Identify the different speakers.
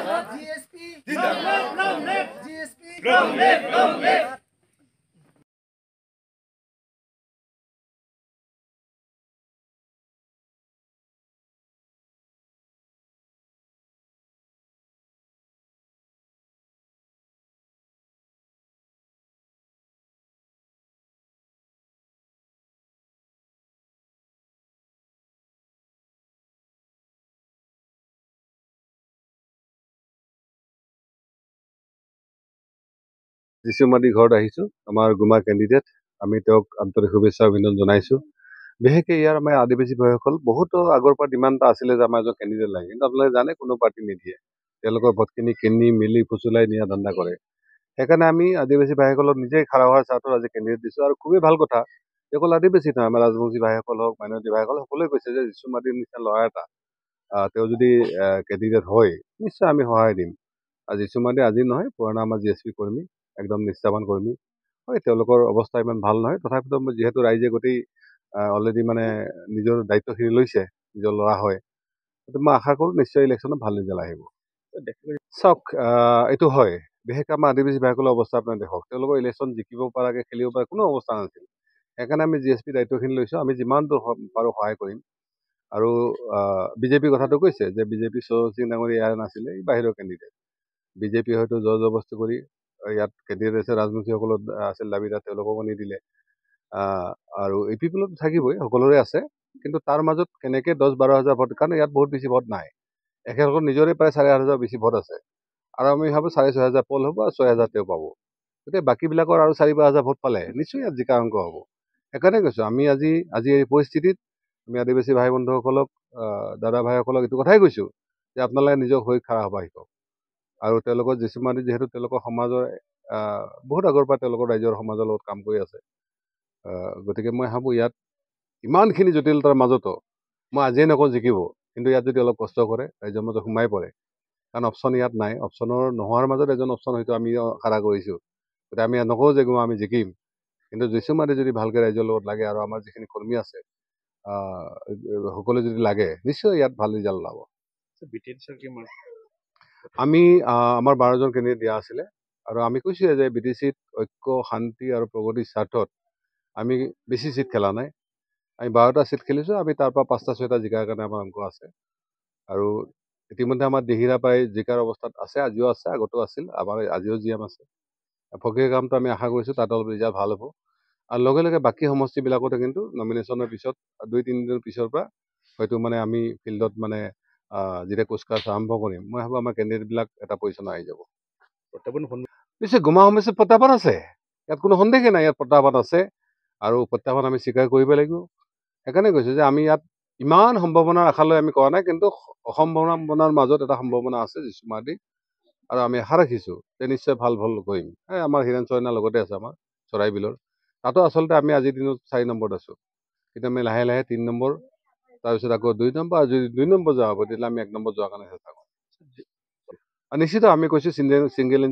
Speaker 1: GSP GSP
Speaker 2: যিচুমাদি ঘৰত আহিছোঁ আমাৰ গুমা কেণ্ডিডেট আমি তেওঁক আন্তৰিক শুভেচ্ছা অভিনন্দন জনাইছোঁ বিশেষকৈ ইয়াৰ আমাৰ আদিবাসী ভাইসকল বহুতো আগৰ পৰা ডিমাণ্ড এটা আছিলে যে আমাৰ এজন কেণ্ডিডেট লাগে কিন্তু আপোনালোকে জানে কোনো পাৰ্টি নিদিয়ে তেওঁলোকৰ ভোটখিনি কিনি মিলি ফুচুলাই নিয়া ধান্দা কৰে সেইকাৰণে আমি আদিবাসী ভাইসকলক নিজেই খাৰা হোৱাৰ স্বাৰ্থত আজি কেণ্ডিডেট দিছোঁ আৰু খুবেই ভাল কথা অকল আদিবাসী নহয় আমাৰ ৰাজবংশী ভাইসকল হওক মাইনৰিটি ভাইসকল সকলোৱে কৈছে যে যিচুমাদিৰ নিচিনা ল'ৰা এটা তেওঁ যদি কেণ্ডিডেট হয় নিশ্চয় আমি সহায় দিম আৰু যিচুমাদি আজি নহয় পুৰণা আমাৰ GSP কৰ্মী একদম নিষ্ঠাৱান কৰ্মী হয় তেওঁলোকৰ অৱস্থা ইমান ভাল নহয় তথাপিতো যিহেতু ৰাইজে গোটেই অলৰেডি মানে নিজৰ দায়িত্বখিনি লৈছে নিজৰ ল'ৰা হয় মই আশা কৰোঁ নিশ্চয় ইলেকশ্যনত ভাল ৰিজাল্ট আহিব চাওক এইটো হয় বিশেষকৈ আমাৰ আদিবাসী ভাইসকলৰ অৱস্থা আপোনাৰ দেখক তেওঁলোকৰ ইলেকশ্যন জিকিব পৰাকৈ খেলিব পৰা কোনো অৱস্থা নাছিল সেইকাৰণে আমি GSP দায়িত্বখিনি লৈছোঁ আমি যিমান দূৰ পাৰোঁ সহায় কৰিম আৰু বিজেপিৰ কথাটো কৈছে যে বিজেপি সৌৰভ সিং ডাঙৰীয়া ইয়াৰ নাছিলে এই বাহিৰৰ কেণ্ডিডেট বিজেপি হয়তো জোৰ জবৰদস্তি কৰি ইয়াত কেণ্ডিডেট আছে ৰাজবংশীসকলত আছিল দাবীদাৰ তেওঁলোককো নিদিলে আৰু APPLত থাকিবই সকলোৰে আছে কিন্তু তাৰ মাজত কেনেকৈ 10-12 হাজাৰ ভোট কাৰণ ইয়াত বহুত বেছি ভোট নাই এখেতসকল নিজৰে প্ৰায় 8,500 বেছি ভোট আছে আৰু আমি ভাবোঁ 6,500 পল হ'ব আৰু 6,000 তেওঁ পাব গতিকে বাকীবিলাকৰ আৰু 4-5 হাজাৰ ভোট পালে নিশ্চয় ইয়াত জিকা অংক হ'ব সেইকাৰণে কৈছোঁ আমি আজি এই পৰিস্থিতিত আমি আদিবাসী ভাই বন্ধুসকলক দাদা ভাইসকলক এইটো কথাই কৈছোঁ যে আপোনালোকে নিজক হৈ খাৰা হ'ব শিকক আৰু তেওঁলোকৰ যিচুমাদি যিহেতু তেওঁলোকৰ সমাজৰ বহুত আগৰ পৰা তেওঁলোকৰ ৰাইজৰ সমাজৰ লগত কাম কৰি আছে গতিকে মই ভাবোঁ ইয়াত ইমানখিনি জটিলতাৰ মাজতো মই আজিয়ে নকওঁ জিকিব কিন্তু ইয়াত যদি অলপ কষ্ট কৰে ৰাইজৰ মাজত সোমাই পৰে কাৰণ অপশ্যন ইয়াত নাই অপশ্যনৰ নোহোৱাৰ মাজত এজন অপশ্যন হয়তো আমি খাৰা কৰিছোঁ গতিকে আমি নকওঁ যে আমি জিকিম কিন্তু যিচুমাদি যদি ভালকৈ ৰাইজৰ লগত লাগে আৰু আমাৰ যিখিনি কৰ্মী আছে সকলোৱে যদি লাগে নিশ্চয় ইয়াত ভাল ৰিজাল্ট ওলাব আমি আমাৰ 12জন কেণ্ডিডেট দিয়া আছিলে আৰু আমি কৈছোঁৱে যে BTCত ঐক্য শান্তি আৰু প্ৰগতিৰ স্বাৰ্থত আমি বেছি চিট খেলা নাই আমি 12টা চিট খেলিছোঁ আমি তাৰ পৰা 5টা-6টা জিকাৰ কাৰণে আমাৰ অংক আছে আৰু ইতিমধ্যে আমাৰ দিহিৰা প্ৰায় জিকাৰ অৱস্থাত আছে আজিও আছে আগতেও আছিল আমাৰ আজিও GM আছে ফকীৰ কামটো আমি আশা কৰিছোঁ তাত অলপ ৰিজাল্ট ভাল হ'ব আৰু লগে লগে বাকী সমষ্টিবিলাকতে কিন্তু নমিনেশ্যনৰ পিছত 2-3 দিনৰ পিছৰ পৰা হয়তো মানে আমি ফিল্ডত মানে যেতিয়া কুচকাচ আৰম্ভ কৰিম মই ভাবোঁ আমাৰ কেণ্ডিডেটবিলাক এটা পজিশ্যন আহি যাব নিশ্চয় গুমা সমস্যাত প্ৰত্যাহ্বান আছে ইয়াত কোনো সন্দেহে নাই ইয়াত প্ৰত্যাহ্বান আছে আৰু প্ৰত্যাহ্বান আমি স্বীকাৰ কৰিব লাগিব সেইকাৰণে কৈছোঁ যে আমি ইয়াত ইমান সম্ভাৱনাৰ আশা লৈ আমি কৰা নাই কিন্তু অসম্ভাৱনাৰ মাজত এটা সম্ভাৱনা আছে যিচুমাদি আৰু আমি আশা ৰাখিছোঁ যে নিশ্চয় ভাল কৰিম আমাৰ হীৰেণ চয়নাৰ লগতে আছে আমাৰ চৰাইবিলৰ তাতো আচলতে আমি আজিৰ দিনত 4 নম্বৰত আছোঁ কিন্তু আমি লাহে লাহে 3 নম্বৰ তাৰপিছত আকৌ 2 নম্বৰ আৰু যদি 2 নম্বৰ যোৱা হ'ব তেতিয়াহ'লে আমি 1 নম্বৰ যোৱাৰ কাৰণে চেষ্টা কৰিম নিশ্চিত আমি কৈছোঁ ছিংগল ইঞ্জিন